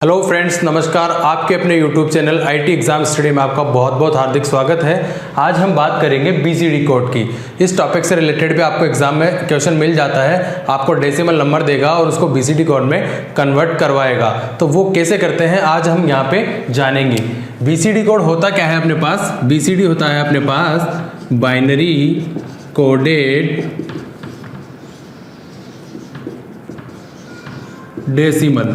Hello friends, नमस्कार। आपके अपने YouTube channel IT exam study में आपका बहुत बहुत हार्दिक स्वागत है। आज हम बात करेंगे बीसीडी कोड की। इस टॉपिक से रिलेटेड भी आपको एग्जाम में क्वेश्चन मिल जाता है। आपको डेसिमल नंबर देगा और उसको बीसीडी कोड में कन्वर्ट करवाएगा। तो वो कैसे करते हैं आज हम यहाँ पे जानेंगे। बीसीडी कोड होता क्या है अपने पास? बीसीडी होता है अपने पास बाइनरी कोडेड डेसिमल।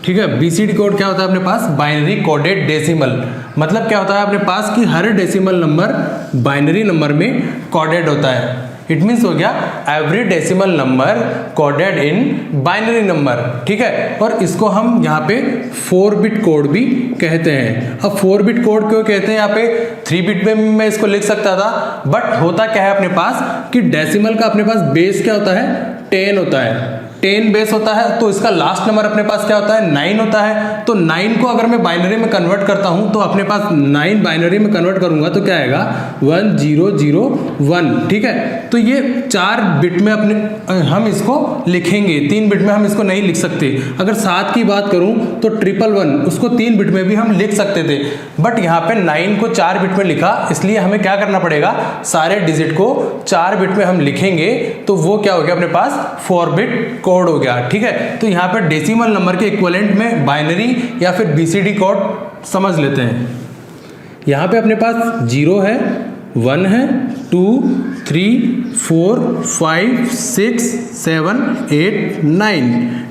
ठीक है, बीसीडी कोड क्या होता है अपने पास? Binary coded decimal. मतलब क्या होता है अपने पास कि हर डेसिमल नंबर बाइनरी नंबर में कोडेड होता है। इट मीन्स हो गया every decimal number coded in binary number. ठीक है, और इसको हम यहाँ पे 4 बिट कोड भी कहते हैं। अब 4 बिट कोड क्यों कहते हैं? यहाँ पे 3 बिट में मैं इसको लिख सकता था, बट होता क्या है अपने पास कि डेसिमल का अपने पास बेस क्या होता है? 10 होता है। 10 बेस होता है, तो इसका लास्ट नंबर अपने पास क्या होता है? 9 होता है। तो 9 को अगर मैं बाइनरी में कन्वर्ट करता हूं तो अपने पास 9 बाइनरी में कन्वर्ट करूंगा तो क्या आएगा? 1001। ठीक है, तो ये 4 बिट में अपने हम इसको लिखेंगे। 3 बिट में हम इसको नहीं लिख सकते। अगर 7 की बात करूं तो 111, उसको 3 बिट में भी हम लिख सकते थे, बट यहाँ पे 9 को 4 बिट में लिखा, इसलिए हमें क्या करना पड़ेगा? सारे डिजिट को 4 बिट में हम लिखेंगे, तो वो क्या हो गया अपने पास? 4 बिट कोड हो गया। ठीक है, तो यहाँ पर डेसिमल नंबर के इक्विवेलेंट में बाइनरी या फिर बीसीडी कोड समझ लेते हैं। यहाँ पे अपने पास 0 है, 1 है, 2, 3, 4, 5, 6, 7, 8, 9।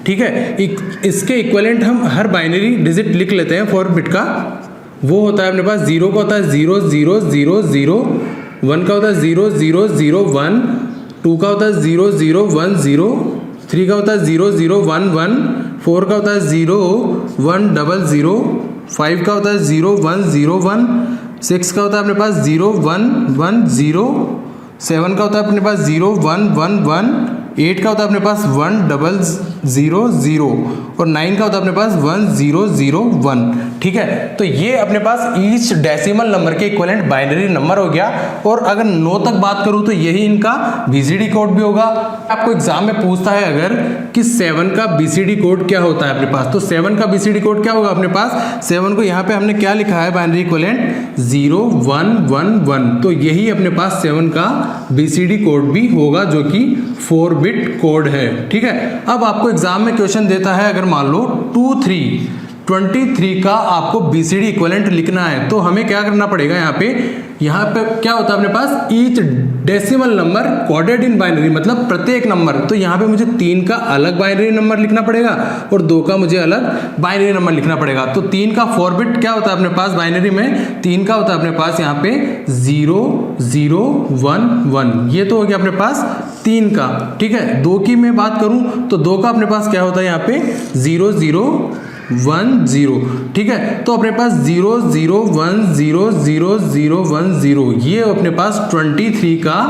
ठीक है, इसके इक्विवेलेंट हम हर बाइनरी डिजिट लिख लेते हैं 4 बिट का। वो होता है अपने पास 0 का होता है 0 0 0 0, 1 का होता है 0 0 0 1, 2 का होता है 0 0 1 0, 3 का होता है 0 0 1 1, 4 का होता है 0 1 0 0, 5 का होता है 0 1 0 1, 6 का होता है अपने पास 0 1 1 0, 7 का होता है अपने पास 0 1 1 1, 8 का होता है अपने पास 1 0 0 0 और 9 का होता है अपने पास 1 0 0 1। ठीक है, तो ये अपने पास ईच डेसिमल नंबर के इक्विवेलेंट बाइनरी नंबर हो गया। और अगर 9 तक बात करूं तो यही इनका बीसीडी कोड भी होगा। आपको एग्जाम में पूछता है अगर कि 7 का बीसीडी कोड क्या होता है अपने पास, तो 7 का बीसीडी कोड क्या होगा अपने पास? 7 को यहाँ पे हमने क्या लिखा है बाइनरी इक्विवेलेंट? 0 1 1 1। तो यही अपने पास 7 का बीसीडी कोड भी होगा, जो कि 4 बिट कोड है। ठीक है, अब आपको एग्जाम में क्वेश्चन देता है, अगर मान लो 23 का आपको बीसीडी इक्विवेलेंट लिखना है, तो हमें क्या करना पड़ेगा? यहाँ पे क्या होता है अपने पास? Each decimal number coded in binary, मतलब प्रत्येक नंबर। तो यहाँ पे मुझे 3 का अलग बाइनरी नंबर लिखना पड़ेगा और 2 का मुझे अलग बाइनरी नंबर लिखना पड़ेगा। तो 3 का 4 बिट क्या होता है अपने पास बाइनरी में? 3 का होता है अपने पास यहाँ पे 0 0 1 1। ये तो हो गया अपने पास 3 का। ठीक है, 2 की मैं बात करूं तो 2 का अपने पास क्या होता है यहाँ पे? 0 0 1 0। ठीक है, तो अपने पास 0 0 1 0 0 0 1 0, ये अपने पास 23 का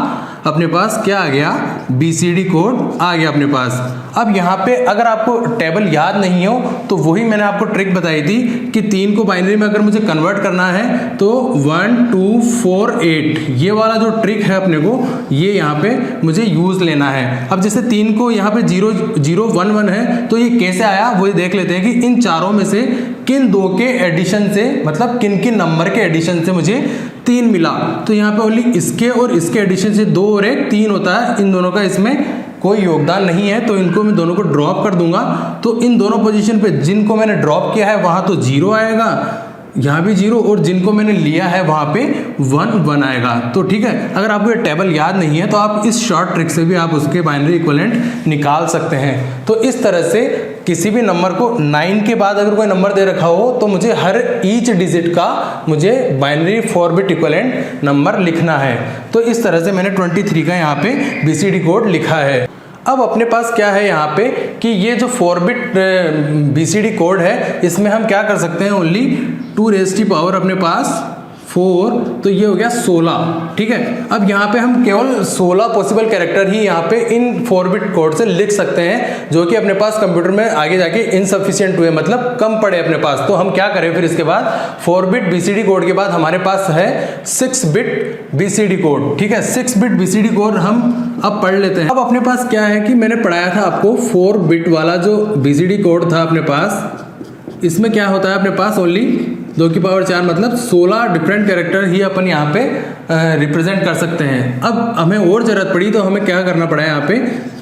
अपने पास क्या आ गया? बीसीडी कोड आ गया अपने पास। अब यहाँ पे अगर आपको टेबल याद नहीं हो तो वही मैंने आपको ट्रिक बताई थी कि 3 को बाइनरी में अगर मुझे कन्वर्ट करना है तो 1 2 4 8, ये वाला जो ट्रिक है अपने को, ये यहाँ पे मुझे यूज लेना है। अब जैसे 3 को यहाँ पे 0 0 1 1 है, तो ये कैसे आया वो देख लेते हैं कि इन चारों में से किन 2 के एडिशन से, मतलब किन किन नंबर के एडिशन से मुझे 3 मिला। तो यहाँ पे ओनली इसके और इसके एडिशन से 2 और 1 3 होता है। इन दोनों का इसमें कोई योगदान नहीं है, तो इनको मैं दोनों को ड्रॉप कर दूंगा। तो इन दोनों पोजीशन पे जिनको मैंने ड्रॉप किया है वहां तो 0 आएगा, यहाँ भी 0, और जिनको मैंने लिया है वहां पे 1 1 आएगा। तो ठीक है, अगर आपको ये टेबल याद नहीं है तो आप इस शॉर्ट ट्रिक से भी आप उसके बाइनरी इक्विवेलेंट निकाल सकते हैं। तो इस तरह से किसी भी नंबर को 9 के बाद अगर कोई नंबर दे रखा हो तो मुझे हर ईच डिजिट का मुझे बाइनरी 4 बिट इक्विवेलेंट नंबर लिखना है। तो इस तरह से मैंने 23 का यहाँ पे बीसीडी कोड लिखा है। अब अपने पास क्या है यहाँ पे कि ये जो 4 बिट बीसीडी कोड है, इसमें हम क्या कर सकते हैं? ओनली 2 रेज़ की पावर अपने पास 4, तो ये हो गया 16। ठीक है, अब यहाँ पे हम केवल 16 पॉसिबल कैरेक्टर ही यहाँ पे इन 4 बिट कोड से लिख सकते हैं, जो कि अपने पास कंप्यूटर में आगे जाके इनसफिशिएंट हुए, मतलब कम पड़े अपने पास। तो हम क्या करें फिर इसके बाद, 4 बिट बीसीडी कोड के बाद हमारे पास है 6 बिट बीसीडी कोड। ठीक है, 6 बिट बीसीडी कोड हम अब पढ़ लेते हैं। अब अपने पास क्या है कि मैंने पढ़ाया था आपको 4 बिट वाला जो बीसीडी कोड था अपने पास, इसमें क्या होता है अपने पास ओनली 2 की पावर 4, मतलब 16 डिफरेंट कैरेक्टर ही अपन यहाँ पे रिप्रेजेंट कर सकते हैं। अब हमें और जरूरत पड़ी तो हमें क्या करना पड़ा, यहाँ पे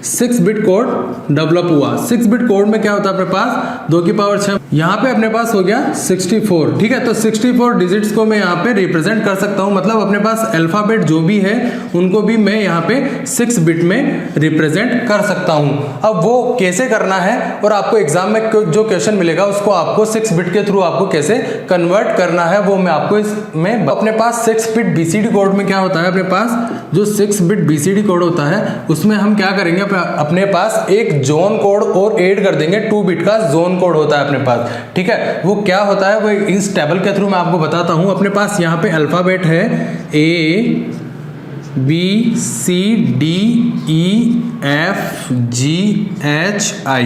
6 बिट कोड डेवलप हुआ। 6 बिट कोड में क्या होता है अपने पास 2 की पावर 6, यहाँ पे अपने पास हो गया 64। ठीक है, तो 64 डिजिट्स को मैं यहाँ पे रिप्रेजेंट कर सकता हूँ, मतलब अपने पास अल्फाबेट जो भी है उनको भी मैं यहाँ पे 6 बिट में रिप्रेजेंट कर सकता हूँ। अब वो कैसे करना है और आपको एग्जाम में जो क्वेश्चन मिलेगा उसको आपको 6 बिट के थ्रू आपको कैसे कन्वर्ट करना है वो मैं आपको इसमें, अपने पास 6 बिट बीसीडी कोड में क्या होता है, अपने पास जो 6 बिट बीसीडी कोड होता है उसमें हम क्या करेंगे, अपने पास एक जोन कोड और ऐड कर देंगे। 2 बिट का जोन कोड होता है अपने पास। ठीक है, वो क्या होता है वो इस टेबल के थ्रू मैं आपको बताता हूं। अपने पास यहाँ पे अल्फाबेट है ABCDEFGHI।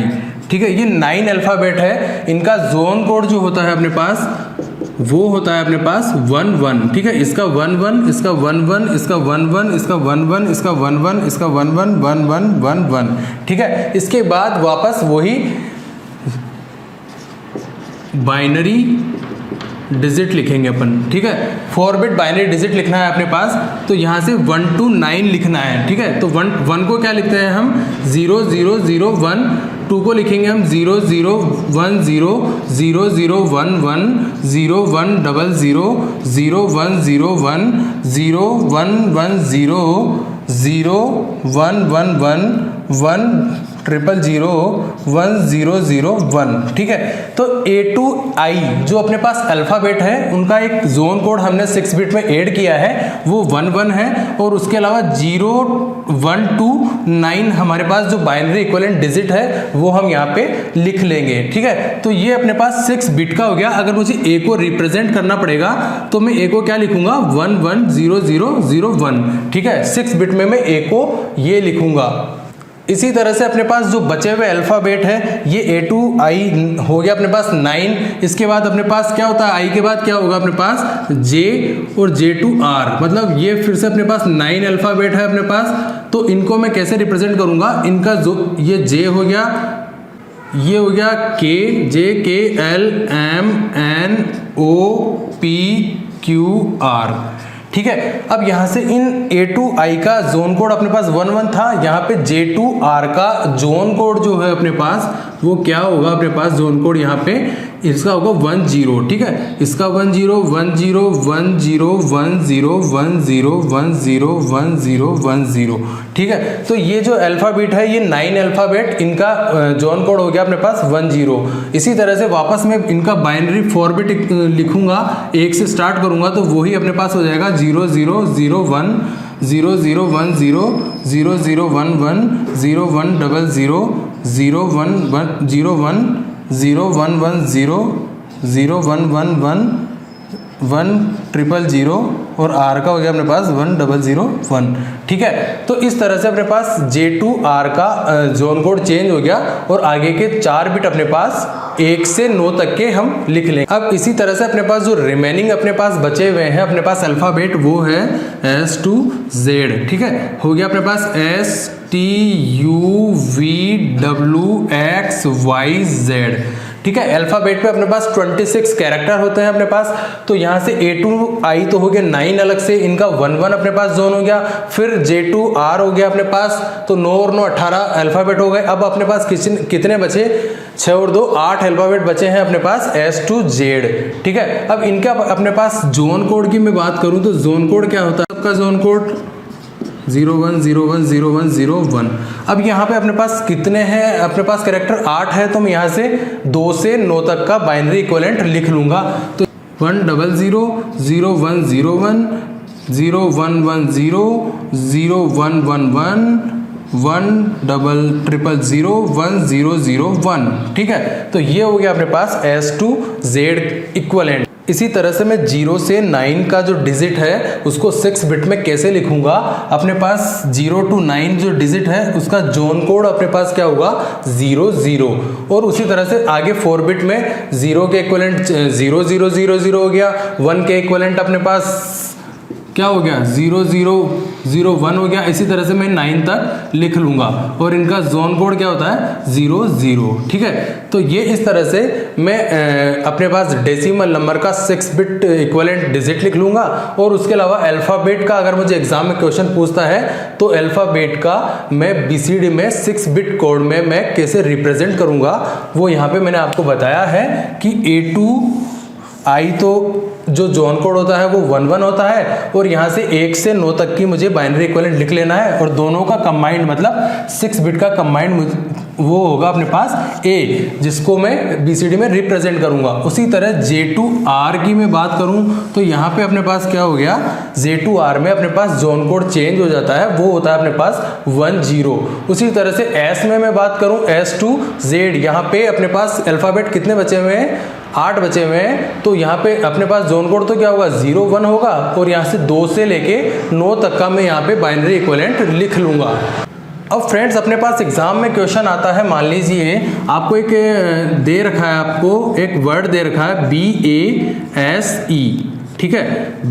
ठीक है, ये 9 अल्फाबेट है। इनका जोन कोड जो होता है अपने पास वो होता है अपने पास 11। ठीक है, इसका 11, इसका 11, इसका 11, इसका 11, इसका 11, इसका 11, 11, 11। ठीक है, इसके बाद वापस वही बाइनरी डिजिट लिखेंगे अपन। ठीक है, 4 बिट बाइनरी डिजिट लिखना है अपने पास, तो यहाँ से 1 to 9 लिखना है। ठीक है, तो 1 को क्या लिखते हैं हम 0 0 0 1, 2 को लिखेंगे हम 0 0 1 0 0 0 1 1 0 1 0 0 0 1 0 1 0 1 1 0 0 1 1 1 1 0 0 1 0 0 1। ठीक है, तो A to I जो अपने पास अल्फाबेट है उनका एक जोन कोड हमने 6 बिट में ऐड किया है, वो 1 1 है, और उसके अलावा 0 1 to 9 हमारे पास जो बाइनरी इक्विवेलेंट डिजिट है वो हम यहाँ पे लिख लेंगे। ठीक है, तो ये अपने पास 6 बिट का हो गया। अगर मुझे A को रिप्रेजेंट करना पड़ेगा तो मैं A को क्या लिखूंगा 1 1 0 0 0 1। ठीक है, 6 बिट में मैं A को ये लिखूंगा। इसी तरह से अपने पास जो बचे हुए अल्फाबेट है ये A to I हो गया अपने पास 9। इसके बाद अपने पास क्या होता है, I के बाद क्या होगा अपने पास J और J to R, मतलब ये फिर से अपने पास 9 अल्फाबेट है अपने पास। तो इनको मैं कैसे रिप्रेजेंट करूंगा, इनका जो ये J हो गया, ये हो गया K J K L M N O P Q R। ठीक है, अब यहाँ से इन A to I का जोन कोड अपने पास 1 1 था, यहाँ पे J to R का जोन कोड जो है अपने पास वो क्या होगा, अपने पास जोन कोड यहाँ पे इसका होगा 1 0। ठीक है, इसका 1 0 1 0 1 0 1 0 1 0 1 0 1 0 1 0। ठीक है, तो ये जो अल्फाबेट है ये 9 अल्फाबेट, इनका जोन कोड हो गया अपने पास 1 0। इसी तरह से वापस मैं इनका बाइनरी 4 बिट लिखूंगा, 1 से स्टार्ट करूंगा तो वही अपने पास हो जाएगा 0 0 0 1 0 0 1 0 0 0 1 1 0 1 0 0 0 1 1 0 1 0 1 1 0 0 1 1 1 1 0 0 और R का हो गया अपने पास 1 0 0 1। ठीक है, तो इस तरह से अपने पास J to R का जोन कोड चेंज हो गया और आगे के 4 बिट अपने पास 1 से 9 तक के हम लिख लें। अब इसी तरह से अपने पास जो रिमेनिंग अपने पास बचे हुए हैं अपने पास अल्फाबेट वो है S to Z। ठीक है, हो गया अपने पास S T U V W X Y Z। ठीक है, अल्फाबेट पे अपने पास 26 कैरेक्टर होते हैं अपने पास। तो यहाँ से A to I तो हो गया 9 अलग से, इनका 1 1 अपने पास जोन हो गया, फिर J to R हो गया अपने पास, तो 9 और 9 18 अल्फाबेट हो गए। अब अपने पास कितने बचे, 6 और 2 8 अल्फाबेट बचे हैं अपने पास S to Z। ठीक है, अब इनका अपने पास जोन कोड की मैं बात करूं तो जोन कोड क्या होता है, सबका जोन कोड 0 1 0 1 0 1 0 1। अब यहाँ पे अपने पास कितने हैं, अपने पास कैरेक्टर 8 है, तो मैं यहाँ से 2 से 9 तक का बाइनरी इक्विवेलेंट लिख लूंगा। तो 1 0 0 0 1 0 1 0 1 1 0 0 1 1 1 1 0 0 1 0 0 1। ठीक है, तो ये हो गया अपने पास S to Z इक्विवेलेंट। इसी तरह से मैं 0 से 9 का जो डिजिट है उसको 6 बिट में कैसे लिखूंगा। अपने पास 0 to 9 जो डिजिट है उसका जोन कोड अपने पास क्या होगा 0 0, और उसी तरह से आगे 4 बिट में 0 के इक्विवेलेंट 0 0 0 0 हो गया, 1 के इक्विवेलेंट अपने पास क्या हो गया 0 0 0 1 हो गया। इसी तरह से मैं 9 तक लिख लूंगा और इनका जोन कोड क्या होता है 0 0, ठीक है। तो ये इस तरह से मैं अपने पास डेसिमल नंबर का 6 बिट इक्विवेलेंट डिजिट लिख लूंगा। और उसके अलावा अल्फ़ाबेट का अगर मुझे एग्जाम में क्वेश्चन पूछता है तो अल्फ़ाबेट का मैं बीसीडी में 6 बिट कोड में मैं कैसे रिप्रेजेंट करूंगा वो यहाँ पे मैंने आपको बताया है कि A to I तो जो जोन कोड होता है वो 1 1 होता है, और यहाँ से 1 से 9 तक की मुझे बाइनरी इक्विवेलेंट लिख लेना है, और दोनों का कंबाइंड मतलब 6 बिट का कंबाइंड वो होगा अपने पास A, जिसको मैं बीसीडी में रिप्रेजेंट करूंगा। उसी तरह J to R की मैं बात करूं तो यहाँ पे अपने पास क्या हो गया J to R में अपने पास जोन कोड चेंज हो जाता है, वो होता है अपने पास 1 0। उसी तरह से S में मैं बात करूं S to Z, यहाँ पे अपने पास अल्फ़ाबेट कितने बचे हुए हैं 8 बचे हुए हैं, तो यहाँ पे अपने पास जोन कोड तो क्या होगा 0 1 होगा, और यहाँ से 2 से लेके 9 तक का मैं यहाँ पे बाइनरी इक्विवेलेंट लिख लूंगा। अब फ्रेंड्स अपने पास एग्जाम में क्वेश्चन आता है, मान लीजिए आपको एक दे रखा है, आपको एक वर्ड दे रखा है BASE, ठीक है,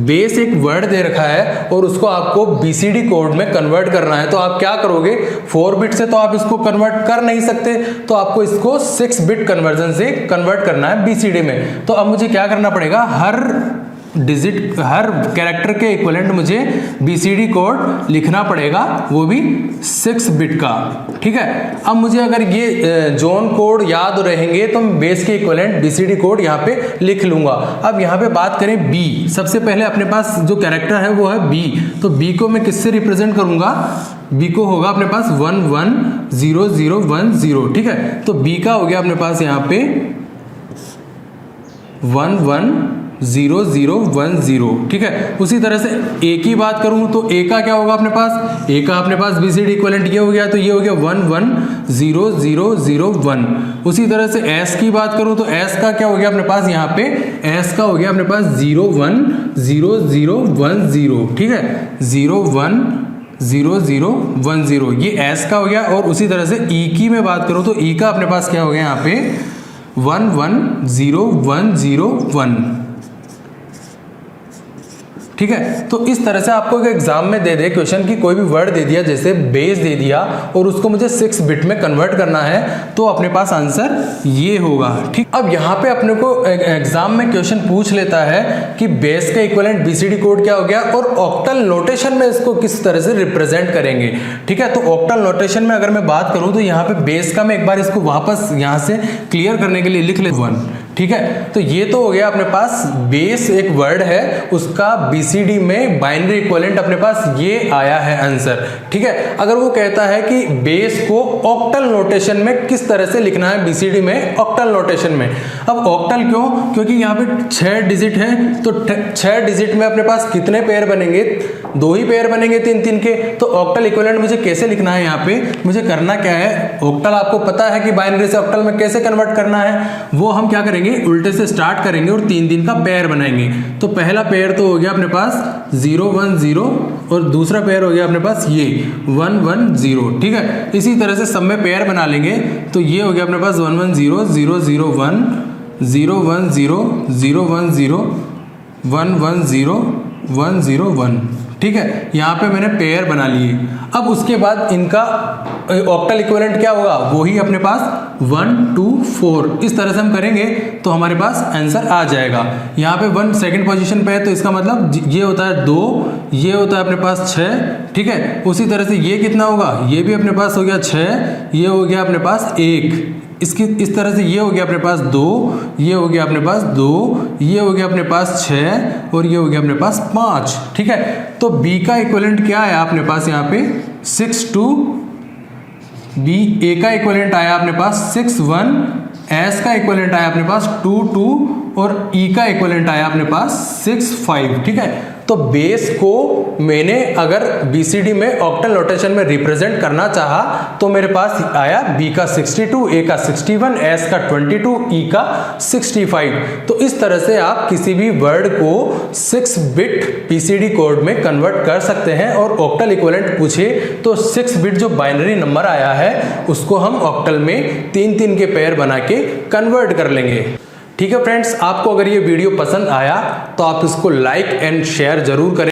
बेस एक वर्ड दे रखा है और उसको आपको बीसीडी कोड में कन्वर्ट करना है। तो आप क्या करोगे 4 बिट से तो आप इसको कन्वर्ट कर नहीं सकते, तो आपको इसको 6 बिट कन्वर्जन से कन्वर्ट करना है बीसीडी में। तो अब मुझे क्या करना पड़ेगा, हर डिजिट हर कैरेक्टर के इक्विवेलेंट मुझे बीसीडी कोड लिखना पड़ेगा, वो भी 6 बिट का, ठीक है। अब मुझे अगर ये जोन कोड याद रहेंगे तो मैं बेस के इक्विवेलेंट बीसीडी कोड यहाँ पे लिख लूंगा। अब यहाँ पे बात करें बी, सबसे पहले अपने पास जो कैरेक्टर है वो है बी, तो बी को मैं किससे रिप्रेजेंट करूंगा, बी को होगा अपने पास 1 1 0 0 1 0, ठीक है। तो बी का हो गया अपने पास यहाँ पे 1 1 0 0 1 0, ठीक है। उसी तरह से ए की बात करूं तो ए का क्या होगा अपने पास, ए का अपने पास बीसीडी इक्विवेलेंट ये हो गया, तो ये हो गया 1 1 0 0 0 1। उसी तरह से एस की बात करूं तो एस का क्या हो गया अपने पास, यहाँ पे एस का हो गया अपने पास 0 1 0 0 1 0, ठीक है, 0 1 0 0 1 0, ये एस का हो गया। और उसी तरह से ई की मैं बात करूं तो ई का अपने पास क्या हो गया यहाँ पे 1 1 0 1 0 1, ठीक है। तो इस तरह से आपको एक एग्जाम में दे दे क्वेश्चन की कोई भी वर्ड दे दिया, जैसे बेस दे दिया और उसको मुझे 6 बिट में कन्वर्ट करना है, तो अपने पास आंसर ये होगा, ठीक। अब यहाँ पे अपने को एग्जाम में क्वेश्चन पूछ लेता है कि बेस का इक्विवेलेंट बीसीडी कोड क्या हो गया और ऑक्टल नोटेशन में इसको किस तरह से रिप्रेजेंट करेंगे, ठीक है। तो ऑक्टल नोटेशन में अगर मैं बात करूं तो यहाँ पे बेस का मैं एक बार इसको वापस यहाँ से क्लियर करने के लिए लिख ले 1, ठीक है। तो ये तो हो गया अपने पास बेस एक वर्ड है, उसका बीसीडी में बाइनरी इक्विवेलेंट अपने पास ये आया है आंसर, ठीक है। अगर वो कहता है कि बेस को ऑक्टल नोटेशन में किस तरह से लिखना है बीसीडी में ऑक्टल नोटेशन में, अब ऑक्टल क्यों, क्योंकि यहाँ पे 6 डिजिट है, तो 6 डिजिट में अपने पास कितने पेयर बनेंगे, 2 ही पेयर बनेंगे 3 3 के। तो ऑक्टल इक्विवेलेंट मुझे कैसे लिखना है, यहाँ पे मुझे करना क्या है, ऑक्टल आपको पता है कि बाइनरी से ऑक्टल में कैसे कन्वर्ट करना है, वो हम क्या करेंगे उल्टे से स्टार्ट करेंगे और 3 3 का पेयर बनाएंगे। तो पहला पेयर तो हो गया अपने पास 0 1 0 और दूसरा पेयर हो गया अपने पास ये 1 1 0, ठीक है। इसी तरह से सब में पेयर बना लेंगे, तो ये हो गया अपने पास 1 1 0 0 0 1 0 1 0 0 1 0 1 1 0 1 0 1, ठीक है। यहाँ पे मैंने पेयर बना लिए। अब उसके बाद इनका ऑक्टल इक्विवेलेंट क्या होगा, वही अपने पास 1 2 4, इस तरह से हम करेंगे तो हमारे पास आंसर आ जाएगा। यहाँ पे 1 सेकंड पोजीशन पे है, तो इसका मतलब ये होता है 2, ये होता है अपने पास 6, ठीक है। उसी तरह से ये कितना होगा, ये भी अपने पास हो गया 6, ये हो गया अपने पास 1, इसकी इस तरह से ये हो गया अपने पास 2, ये हो गया अपने पास 2, ये हो गया अपने पास 6 और ये हो गया अपने पास 5, ठीक है। तो B का इक्विवेलेंट क्या है अपने पास यहाँ पे 6 2, B A का इक्विवेलेंट आया अपने पास 6 1, S का इक्विवेलेंट आया अपने पास 2 2 और E का इक्विवेलेंट आया अपने पास 6 5, ठीक है। तो बेस को मैंने अगर BCD में ऑक्टल नोटेशन में रिप्रेजेंट करना चाहा तो मेरे पास आया B का 62, A का 61, S का 22, E का 65। तो इस तरह से आप किसी भी वर्ड को 6 बिट BCD कोड में कन्वर्ट कर सकते हैं। और ऑक्टल इक्विवेलेंट पूछे तो 6 बिट जो बाइनरी नंबर आया है उसको हम ऑक्टल में 3-3 के पेयर बना के कन्वर्ट कर लेंगे। ठीक है फ्रेंड्स, आपको अगर ये वीडियो पसंद आया तो आप इसको लाइक एंड शेयर जरूर करें।